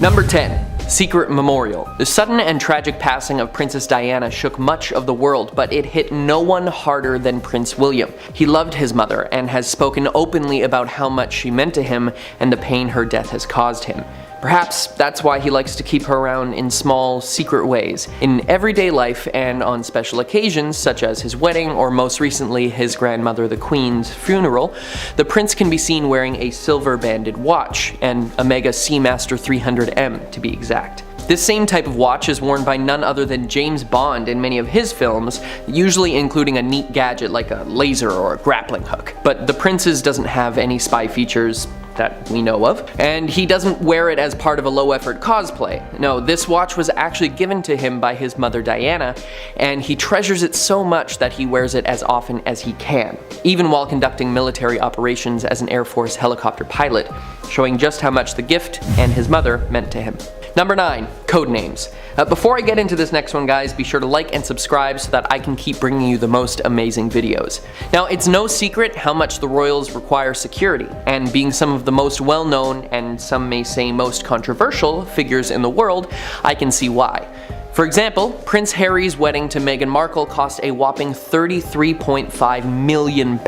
Number 10. Secret Memorial. The sudden and tragic passing of Princess Diana shook much of the world, but it hit no one harder than Prince William. He loved his mother and has spoken openly about how much she meant to him and the pain her death has caused him. Perhaps that's why he likes to keep her around in small, secret ways. In everyday life and on special occasions, such as his wedding or most recently his grandmother the Queen's funeral, the prince can be seen wearing a silver-banded watch, an Omega Seamaster 300M to be exact. This same type of watch is worn by none other than James Bond in many of his films, usually including a neat gadget like a laser or a grappling hook. But the prince's doesn't have any spy features that we know of, and he doesn't wear it as part of a low-effort cosplay. No, this watch was actually given to him by his mother Diana, and he treasures it so much that he wears it as often as he can, even while conducting military operations as an Air Force helicopter pilot, showing just how much the gift and his mother meant to him. Number 9. Codenames. Before I get into this next one, guys, be sure to like and subscribe so that I can keep bringing you the most amazing videos. Now, it's no secret how much the royals require security, and being some of the most well-known, and some may say most controversial, figures in the world, I can see why. For example, Prince Harry's wedding to Meghan Markle cost a whopping £33.5 million,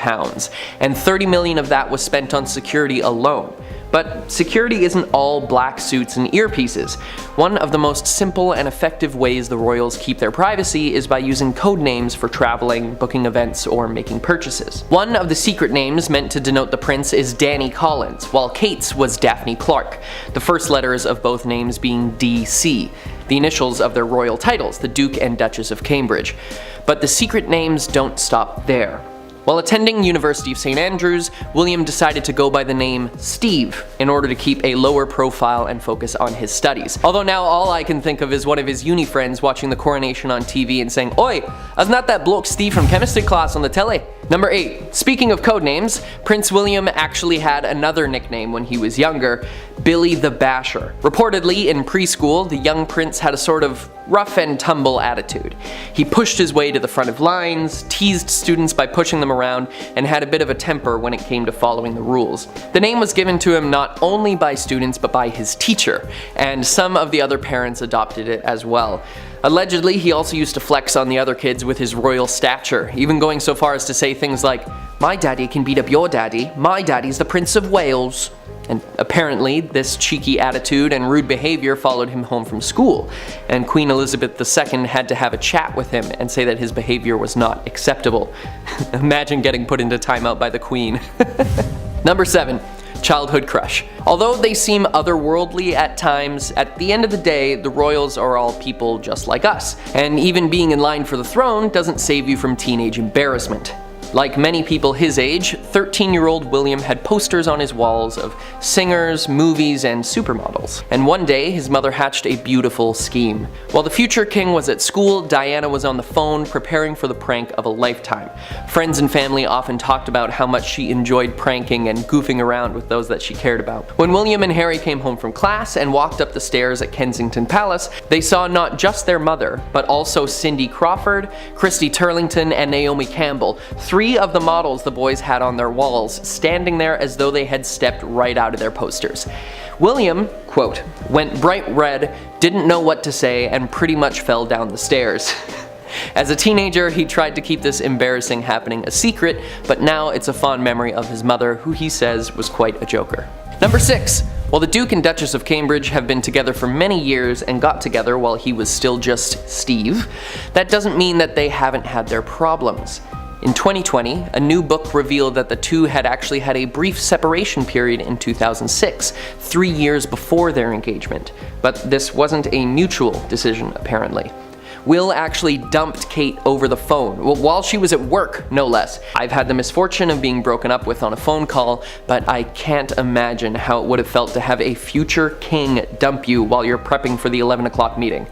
and 30 million of that was spent on security alone. But security isn't all black suits and earpieces. One of the most simple and effective ways the royals keep their privacy is by using code names for traveling, booking events, or making purchases. One of the secret names meant to denote the prince is Danny Collins, while Kate's was Daphne Clark, the first letters of both names being DC, the initials of their royal titles, the Duke and Duchess of Cambridge. But the secret names don't stop there. While attending University of St. Andrews, William decided to go by the name Steve in order to keep a lower profile and focus on his studies. Although now all I can think of is one of his uni friends watching the coronation on TV and saying, "Oi, isn't that bloke Steve from chemistry class on the telly?" Number 8. Speaking of codenames, Prince William actually had another nickname when he was younger, Billy the Basher. Reportedly, in preschool, the young prince had a sort of rough and tumble attitude. He pushed his way to the front of lines, teased students by pushing them around, and had a bit of a temper when it came to following the rules. The name was given to him not only by students but by his teacher, and some of the other parents adopted it as well. Allegedly, he also used to flex on the other kids with his royal stature, even going so far as to say things like, "My daddy can beat up your daddy, my daddy's the Prince of Wales." And apparently, this cheeky attitude and rude behavior followed him home from school, and Queen Elizabeth II had to have a chat with him and say that his behavior was not acceptable. Imagine getting put into timeout by the Queen. Number 7. Childhood crush. Although they seem otherworldly at times, at the end of the day, the royals are all people just like us, and even being in line for the throne doesn't save you from teenage embarrassment. Like many people his age, 13-year-old William had posters on his walls of singers, movies, and supermodels. And one day, his mother hatched a beautiful scheme. While the future king was at school, Diana was on the phone preparing for the prank of a lifetime. Friends and family often talked about how much she enjoyed pranking and goofing around with those that she cared about. When William and Harry came home from class and walked up the stairs at Kensington Palace, they saw not just their mother, but also Cindy Crawford, Christy Turlington, and Naomi Campbell, 3 of the models the boys had on their walls, standing there as though they had stepped right out of their posters. William, quote, "went bright red, didn't know what to say, and pretty much fell down the stairs." As a teenager, he tried to keep this embarrassing happening a secret, but now it's a fond memory of his mother, who he says was quite a joker. Number 6. While the Duke and Duchess of Cambridge have been together for many years and got together while he was still just Steve, that doesn't mean that they haven't had their problems. In 2020, a new book revealed that the two had actually had a brief separation period in 2006, 3 years before their engagement. But this wasn't a mutual decision, apparently. Will actually dumped Kate over the phone, well, while she was at work, no less. I've had the misfortune of being broken up with on a phone call, but I can't imagine how it would have felt to have a future king dump you while you're prepping for the 11 o'clock meeting.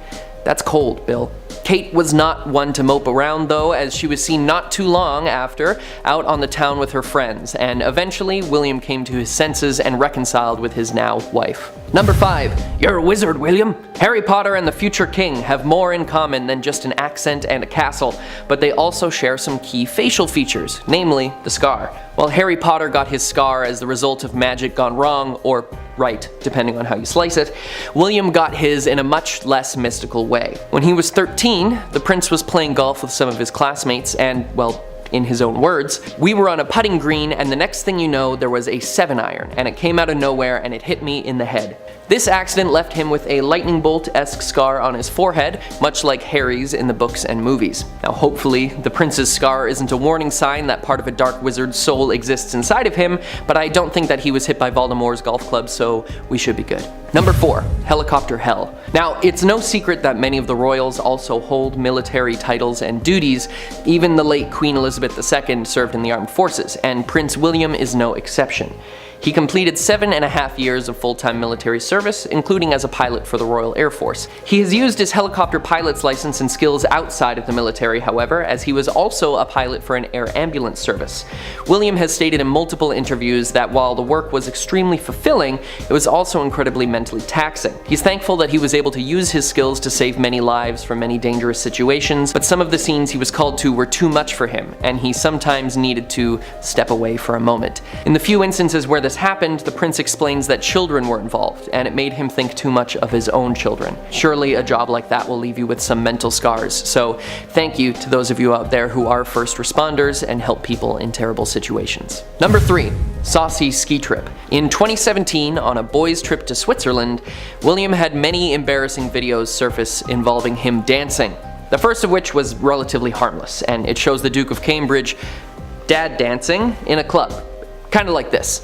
That's cold, Bill. Kate was not one to mope around though, as she was seen not too long after out on the town with her friends, and eventually William came to his senses and reconciled with his now wife. Number 5. You're a wizard, William. Harry Potter and the future king have more in common than just an accent and a castle, but they also share some key facial features, namely the scar. While Harry Potter got his scar as the result of magic gone wrong, or right, depending on how you slice it, William got his in a much less mystical way. When he was 13, the prince was playing golf with some of his classmates and, well, in his own words, "We were on a putting green and the next thing you know there was a 7-iron and it came out of nowhere and it hit me in the head." This accident left him with a lightning bolt-esque scar on his forehead, much like Harry's in the books and movies. Now hopefully, the prince's scar isn't a warning sign that part of a dark wizard's soul exists inside of him, but I don't think that he was hit by Voldemort's golf club, so we should be good. Number 4. Helicopter Hell. Now, it's no secret that many of the royals also hold military titles and duties. Even the late Queen Elizabeth II served in the armed forces, and Prince William is no exception. He completed 7.5 years of full-time military service, including as a pilot for the Royal Air Force. He has used his helicopter pilot's license and skills outside of the military, however, as he was also a pilot for an air ambulance service. William has stated in multiple interviews that while the work was extremely fulfilling, it was also incredibly mentally taxing. He's thankful that he was able to use his skills to save many lives from many dangerous situations, but some of the scenes he was called to were too much for him, and he sometimes needed to step away for a moment. In the few instances where this happened, the prince explains that children were involved, and it made him think too much of his own children. Surely a job like that will leave you with some mental scars, so thank you to those of you out there who are first responders and help people in terrible situations. Number 3. Saucy Ski Trip. In 2017, on a boys' trip to Switzerland, William had many embarrassing videos surface involving him dancing. The first of which was relatively harmless, and it shows the Duke of Cambridge dad dancing in a club. Kinda like this.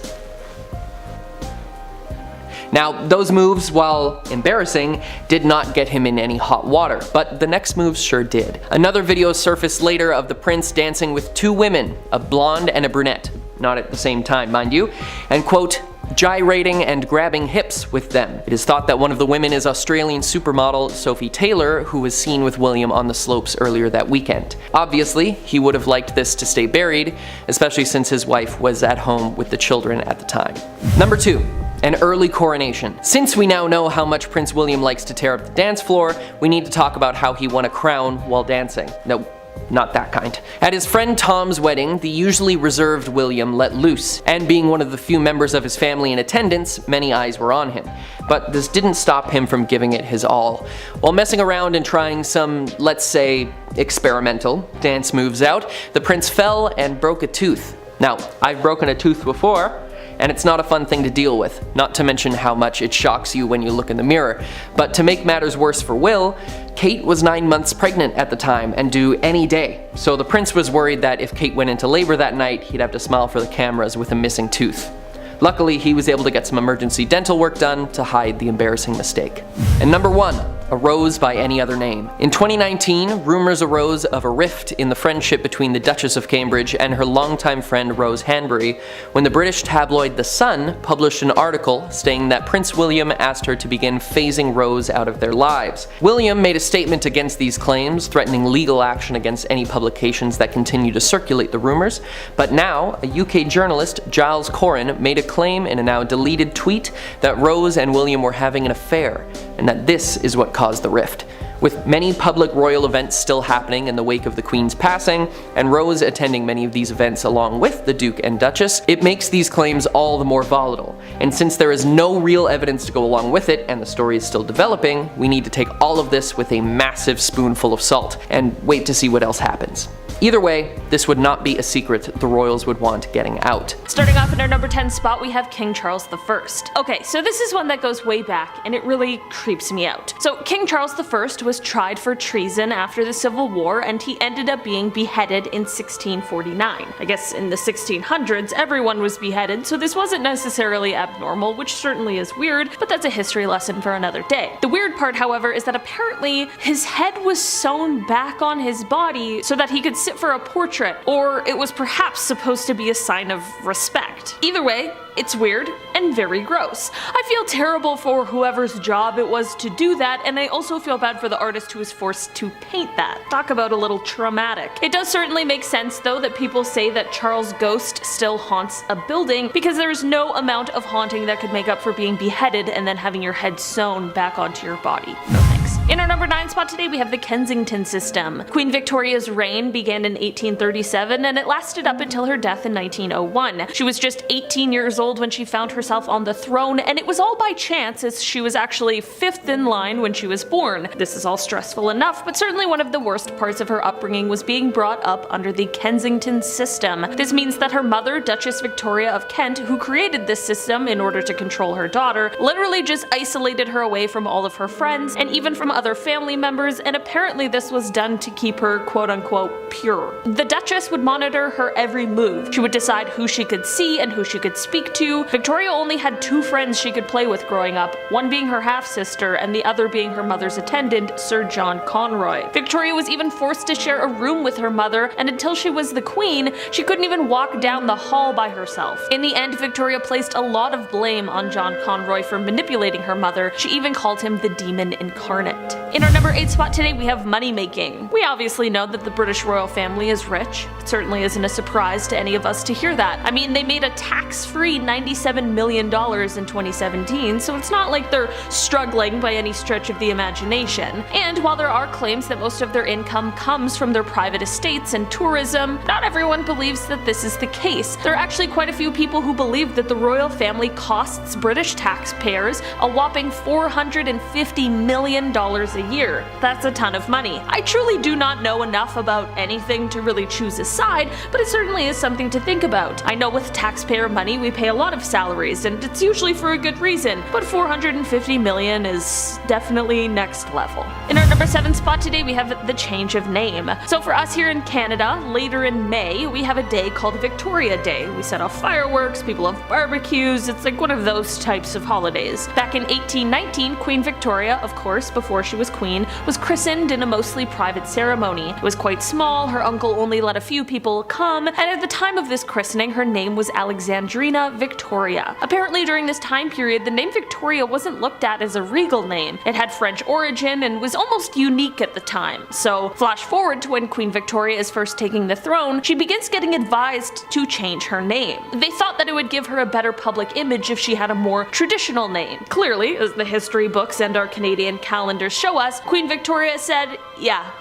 Now, those moves, while embarrassing, did not get him in any hot water, but the next moves sure did. Another video surfaced later of the prince dancing with 2 women, a blonde and a brunette, not at the same time, mind you, and quote, gyrating and grabbing hips with them. It is thought that one of the women is Australian supermodel Sophie Taylor, who was seen with William on the slopes earlier that weekend. Obviously, he would have liked this to stay buried, especially since his wife was at home with the children at the time. Number 2. An early coronation. Since we now know how much Prince William likes to tear up the dance floor, we need to talk about how he won a crown while dancing. No, not that kind. At his friend Tom's wedding, the usually reserved William let loose, and being one of the few members of his family in attendance, many eyes were on him. But this didn't stop him from giving it his all. While messing around and trying some, let's say, experimental dance moves out, the prince fell and broke a tooth. Now, I've broken a tooth before, and it's not a fun thing to deal with, not to mention how much it shocks you when you look in the mirror. But to make matters worse for Will, Kate was 9 months pregnant at the time and due any day, so the prince was worried that if Kate went into labor that night, he'd have to smile for the cameras with a missing tooth. Luckily, he was able to get some emergency dental work done to hide the embarrassing mistake. And number 1. A rose by any other name. In 2019, rumors arose of a rift in the friendship between the Duchess of Cambridge and her longtime friend Rose Hanbury when the British tabloid The Sun published an article stating that Prince William asked her to begin phasing Rose out of their lives. William made a statement against these claims, threatening legal action against any publications that continue to circulate the rumors, but now a UK journalist, Giles Corrin, made a claim in a now deleted tweet that Rose and William were having an affair, and that this is what caused the rift. With many public royal events still happening in the wake of the Queen's passing, and Rose attending many of these events along with the Duke and Duchess, it makes these claims all the more volatile. And since there is no real evidence to go along with it, and the story is still developing, we need to take all of this with a massive spoonful of salt, and wait to see what else happens. Either way, this would not be a secret the royals would want getting out. Starting off in our number 10 spot, we have King Charles I. Okay, so this is one that goes way back, and it really creeps me out. So King Charles I was tried for treason after the Civil War, and he ended up being beheaded in 1649. I guess in the 1600s, everyone was beheaded, so this wasn't necessarily abnormal, which certainly is weird, but that's a history lesson for another day. The weird part, however, is that apparently his head was sewn back on his body so that he could sit for a portrait, or it was perhaps supposed to be a sign of respect. Either way, it's weird and very gross. I feel terrible for whoever's job it was to do that, and I also feel bad for the artist who was forced to paint that. Talk about a little traumatic. It does certainly make sense though that people say that Charles' ghost still haunts a building, because there is no amount of haunting that could make up for being beheaded and then having your head sewn back onto your body. No thanks. In our number 9 spot today, we have the Kensington system. Queen Victoria's reign began in 1837 and it lasted up until her death in 1901. She was just 18 years old when she found herself on the throne, and it was all by chance as she was actually 5th in line when she was born. This is all stressful enough, but certainly one of the worst parts of her upbringing was being brought up under the Kensington system. This means that her mother, Duchess Victoria of Kent, who created this system in order to control her daughter, literally just isolated her away from all of her friends and even from other family members, and apparently this was done to keep her quote-unquote pure. The Duchess would monitor her every move. She would decide who she could see and who she could speak to. Victoria only had 2 friends she could play with growing up, one being her half-sister and the other being her mother's attendant, Sir John Conroy. Victoria was even forced to share a room with her mother, and until she was the queen, she couldn't even walk down the hall by herself. In the end, Victoria placed a lot of blame on John Conroy for manipulating her mother. She even called him the demon incarnate. In our number 8 spot today, we have money making. We obviously know that the British royal family is rich. It certainly isn't a surprise to any of us to hear that. I mean, they made a tax-free $97 million in 2017, so it's not like they're struggling by any stretch of the imagination. And while there are claims that most of their income comes from their private estates and tourism, not everyone believes that this is the case. There are actually quite a few people who believe that the royal family costs British taxpayers a whopping $450 million a year. That's a ton of money. I truly do not know enough about anything to really choose a side, but it certainly is something to think about. I know with taxpayer money we pay a lot of salaries, and it's usually for a good reason, but $450 million is definitely next level. In our number 7 spot today, we have the change of name. So for us here in Canada, later in May, we have a day called Victoria Day. We set off fireworks, people have barbecues, it's like one of those types of holidays. Back in 1819, Queen Victoria, of course, before she was queen, was christened in a mostly private ceremony. It was quite small, her uncle only let a few people come, and at the time of this christening, her name was Alexandrina Victoria. Apparently during this time period, the name Victoria wasn't looked at as a regal name. It had French origin and was almost unique at the time. So flash forward to when Queen Victoria is first taking the throne, she begins getting advised to change her name. They thought that it would give her a better public image if she had a more traditional name. Clearly, as the history books and our Canadian calendars show us, Queen Victoria said, yeah,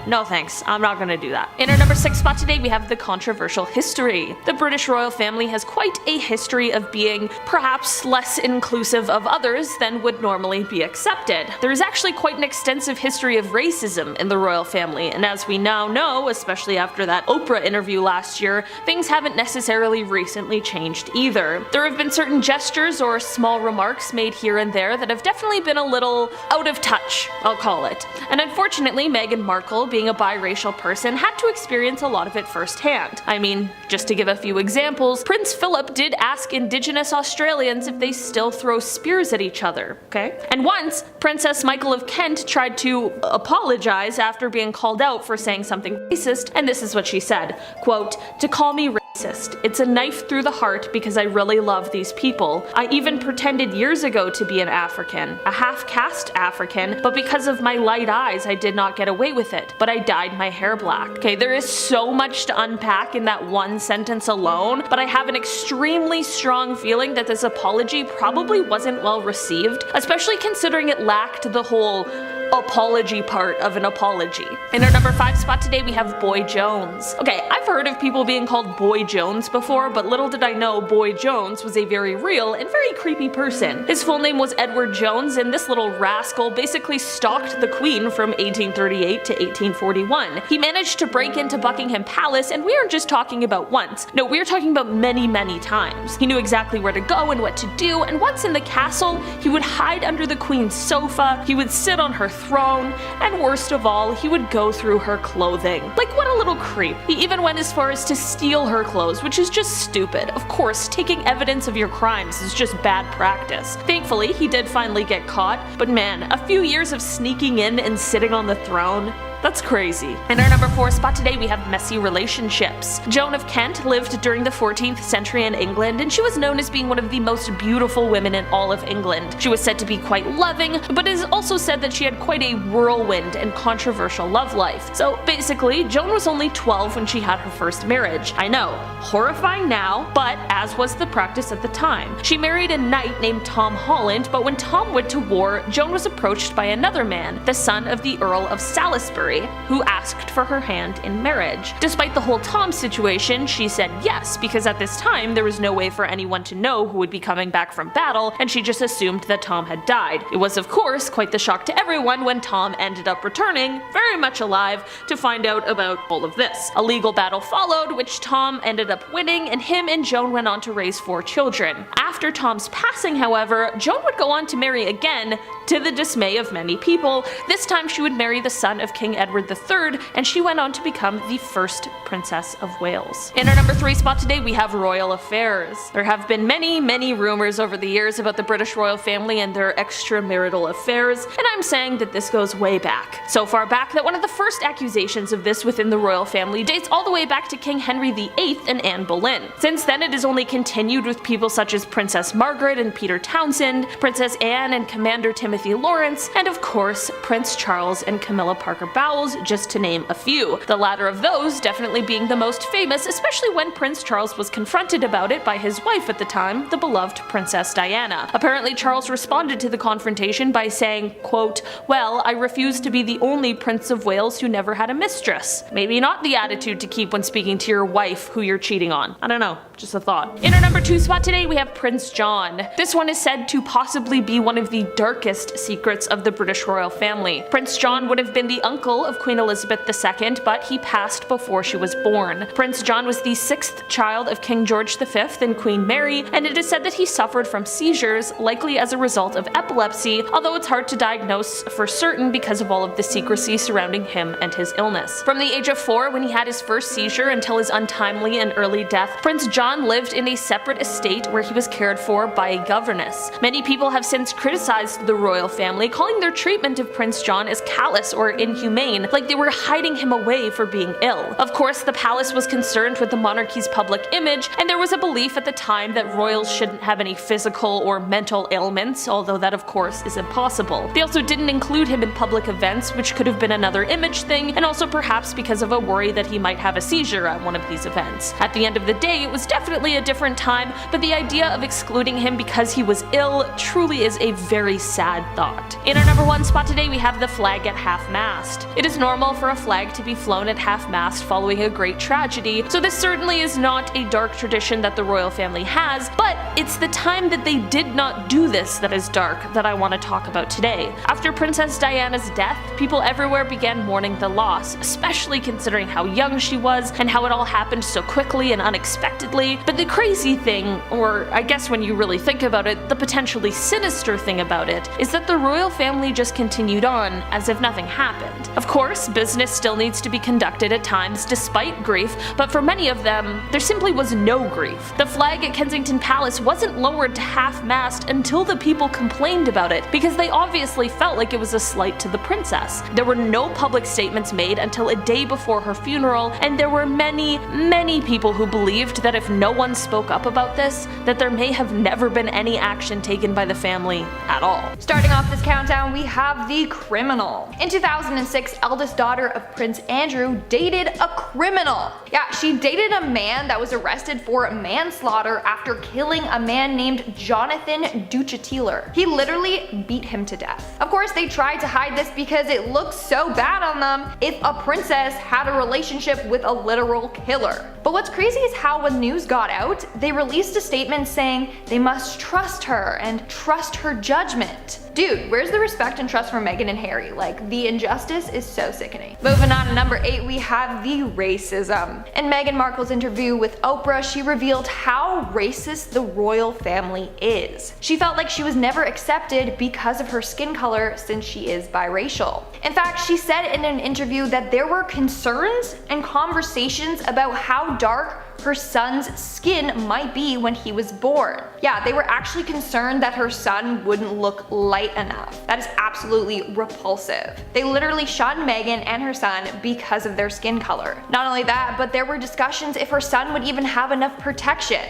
no thanks, I'm not gonna do that. In our number 6 spot today, we have the controversial history. The British royal family has quite a history of being perhaps less inclusive of others than would normally be accepted. There is actually quite an extensive history of racism in the royal family, and as we now know, especially after that Oprah interview last year, things haven't necessarily recently changed either. There have been certain gestures or small remarks made here and there that have definitely been a little out of touch, I'll call it. And unfortunately, Meghan Markle, being a biracial person, had to experience a lot of it firsthand. I mean, just to give a few examples, Prince Philip did ask Indigenous Australians if they still throw spears at each other, okay? And once, Princess Michael of Kent tried to apologize after being called out for saying something racist, and this is what she said, quote, "To call me racist, it's a knife through the heart because I really love these people. I even pretended years ago to be an African, a half-caste African, but because of my light eyes I did not get away with it, but I dyed my hair black." Okay, there is so much to unpack in that one sentence alone, but I have an extremely strong feeling that this apology probably wasn't well received, especially considering it lacked the whole apology part of an apology. In our number 5 spot today, we have Boy Jones. Okay, I've heard of people being called Boy Jones before, but little did I know Boy Jones was a very real and very creepy person. His full name was Edward Jones, and this little rascal basically stalked the Queen from 1838 to 1841. He managed to break into Buckingham Palace, and we aren't just talking about once. No, we're talking about many, many times. He knew exactly where to go and what to do, and once in the castle, he would hide under the Queen's sofa, he would sit on her throne, and worst of all, he would go through her clothing. Like, what a little creep. He even went as far as to steal her clothes, which is just stupid. Of course, taking evidence of your crimes is just bad practice. Thankfully, he did finally get caught, but man, a few years of sneaking in and sitting on the throne, That's crazy. In our number 4 spot today, we have messy relationships. Joan of Kent lived during the 14th century in England, and she was known as being one of the most beautiful women in all of England. She was said to be quite loving, but it is also said that she had quite a whirlwind and controversial love life. So basically, Joan was only 12 when she had her first marriage. I know, horrifying now, but as was the practice at the time. She married a knight named Tom Holland, but when Tom went to war, Joan was approached by another man, the son of the Earl of Salisbury, who asked for her hand in marriage. Despite the whole Tom situation, she said yes, because at this time there was no way for anyone to know who would be coming back from battle, and she just assumed that Tom had died. It was of course quite the shock to everyone when Tom ended up returning, very much alive, to find out about all of this. A legal battle followed, which Tom ended up winning, and him and Joan went on to raise 4 children. After Tom's passing, however, Joan would go on to marry again, to the dismay of many people. This time she would marry the son of King Edward III, and she went on to become the first Princess of Wales. In our number 3 spot today, we have royal affairs. There have been many rumors over the years about the British royal family and their extramarital affairs, and I'm saying that this goes way back. So far back that one of the first accusations of this within the royal family dates all the way back to King Henry VIII and Anne Boleyn. Since then, it has only continued with people such as Princess Margaret and Peter Townsend, Princess Anne and Commander Timothy Lawrence, and of course, Prince Charles and Camilla Parker Bowles, just to name a few. The latter of those definitely being the most famous, especially when Prince Charles was confronted about it by his wife at the time, the beloved Princess Diana. Apparently, Charles responded to the confrontation by saying, quote, "Well, I refuse to be the only Prince of Wales who never had a mistress." Maybe not the attitude to keep when speaking to your wife who you're cheating on. I don't know, just a thought. In our number 2 spot today, we have Prince John. This one is said to possibly be one of the darkest secrets of the British royal family. Prince John would have been the uncle of Queen Elizabeth II, but he passed before she was born. Prince John was the 6th child of King George V and Queen Mary, and it is said that he suffered from seizures, likely as a result of epilepsy, although it's hard to diagnose for certain because of all of the secrecy surrounding him and his illness. From the age of 4, when he had his first seizure, until his untimely and early death, Prince John lived in a separate estate where he was cared for by a governess. Many people have since criticized the royal family, calling their treatment of Prince John as callous or inhumane, like they were hiding him away for being ill. Of course, the palace was concerned with the monarchy's public image, and there was a belief at the time that royals shouldn't have any physical or mental ailments, although that of course is impossible. They also didn't include him in public events, which could have been another image thing, and also perhaps because of a worry that he might have a seizure at one of these events. At the end of the day, it was definitely a different time, but the idea of excluding him because he was ill truly is a very sad thought. In our number 1 spot today, we have the flag at half-mast. It is normal for a flag to be flown at half-mast following a great tragedy, so this certainly is not a dark tradition that the royal family has, but it's the time that they did not do this that is dark that I want to talk about today. After Princess Diana's death, people everywhere began mourning the loss, especially considering how young she was and how it all happened so quickly and unexpectedly. But the crazy thing, or I guess when you really think about it, the potentially sinister thing about it, is that the royal family just continued on as if nothing happened. Of course, business still needs to be conducted at times despite grief, but for many of them, there simply was no grief. The flag at Kensington Palace wasn't lowered to half-mast until the people complained about it, because they obviously felt like it was a slight to the princess. There were no public statements made until a day before her funeral, and there were many people who believed that if no one spoke up about this, that there may have never been any action taken by the family at all. Starting off this countdown, we have the criminal. In 2006, eldest daughter of Prince Andrew dated a criminal. Yeah, she dated a man that was arrested for manslaughter after killing a man named Jonathan Duchateler. He literally beat him to death. Of course, they tried to hide this because it looks so bad on them if a princess had a relationship with a literal killer. But what's crazy is how when news got out, they released a statement saying they must trust her and trust her judgment. Dude, where's the respect and trust for Meghan and Harry? Like, the injustice is so sickening. Moving on to number 8, we have the racism. In Meghan Markle's interview with Oprah, she revealed how racist the royal family is. She felt like she was never accepted because of her skin color since she is biracial. In fact, she said in an interview that there were concerns and conversations about how dark her son's skin might be when he was born. Yeah, they were actually concerned that her son wouldn't look light enough. That is absolutely repulsive. They literally shunned Meghan and her son because of their skin color. Not only that, but there were discussions if her son would even have enough protection.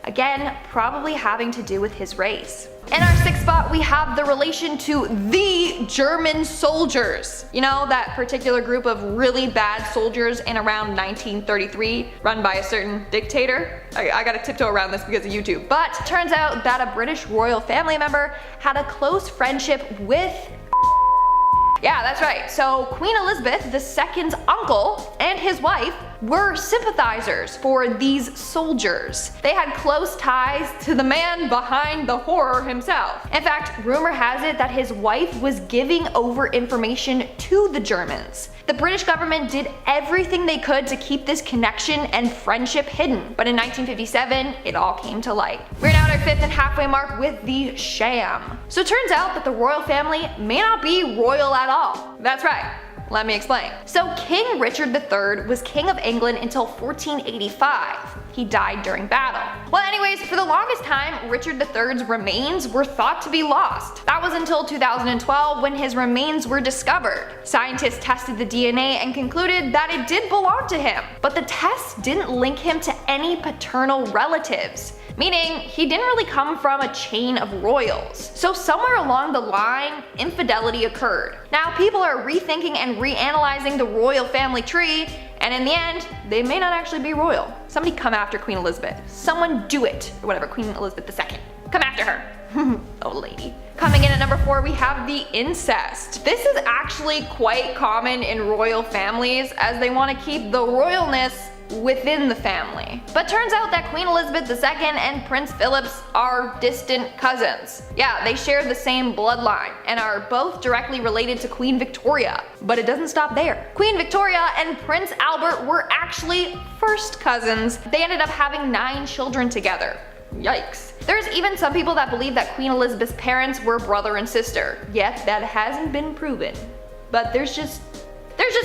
Again, probably having to do with his race. In our sixth spot, we have the relation to the German soldiers. You know, that particular group of really bad soldiers in around 1933, run by a certain dictator. I gotta tiptoe around this because of YouTube. But turns out that a British royal family member had a close friendship with yeah, that's right. So Queen Elizabeth II's uncle and his wife were sympathizers for these soldiers. They had close ties to the man behind the horror himself. In fact, rumor has it that his wife was giving over information to the Germans. The British government did everything they could to keep this connection and friendship hidden, but in 1957, it all came to light. We're now at our fifth and halfway mark with the Sham. So it turns out that the royal family may not be royal at all. That's right. Let me explain. So King Richard III was King of England until 1485. He died during battle. Well anyways, for the longest time, Richard III's remains were thought to be lost. That was until 2012 when his remains were discovered. Scientists tested the DNA and concluded that it did belong to him, but the tests didn't link him to any paternal relatives. Meaning, he didn't really come from a chain of royals. So somewhere along the line, infidelity occurred. Now people are rethinking and reanalyzing the royal family tree, and in the end, they may not actually be royal. Somebody come after Queen Elizabeth. Someone do it. Or whatever, Queen Elizabeth II. Come after her. Oh lady. Coming in at number 4, we have the incest. This is actually quite common in royal families, as they want to keep the royalness within the family. But turns out that Queen Elizabeth II and Prince Philip are distant cousins. Yeah, they share the same bloodline and are both directly related to Queen Victoria. But it doesn't stop there. Queen Victoria and Prince Albert were actually first cousins. They ended up having 9 children together. Yikes. There's even some people that believe that Queen Elizabeth's parents were brother and sister. Yet that hasn't been proven. But there's just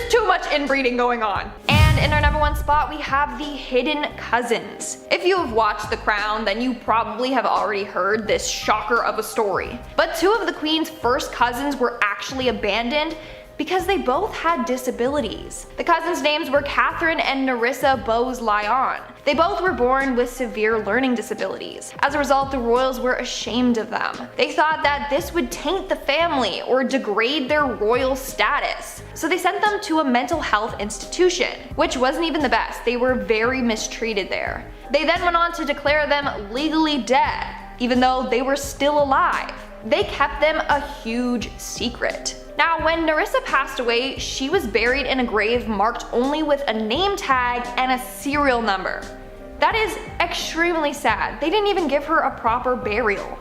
too much inbreeding going on. And in our number 1 spot, we have the hidden cousins. If you have watched The Crown, then you probably have already heard this shocker of a story. But 2 of the Queen's first cousins were actually abandoned because they both had disabilities. The cousins' names were Catherine and Nerissa Bowes-Lyon. They both were born with severe learning disabilities. As a result, the royals were ashamed of them. They thought that this would taint the family or degrade their royal status. So they sent them to a mental health institution, which wasn't even the best. They were very mistreated there. They then went on to declare them legally dead, even though they were still alive. They kept them a huge secret. Now, when Nerissa passed away, she was buried in a grave marked only with a name tag and a serial number. That is extremely sad. They didn't even give her a proper burial.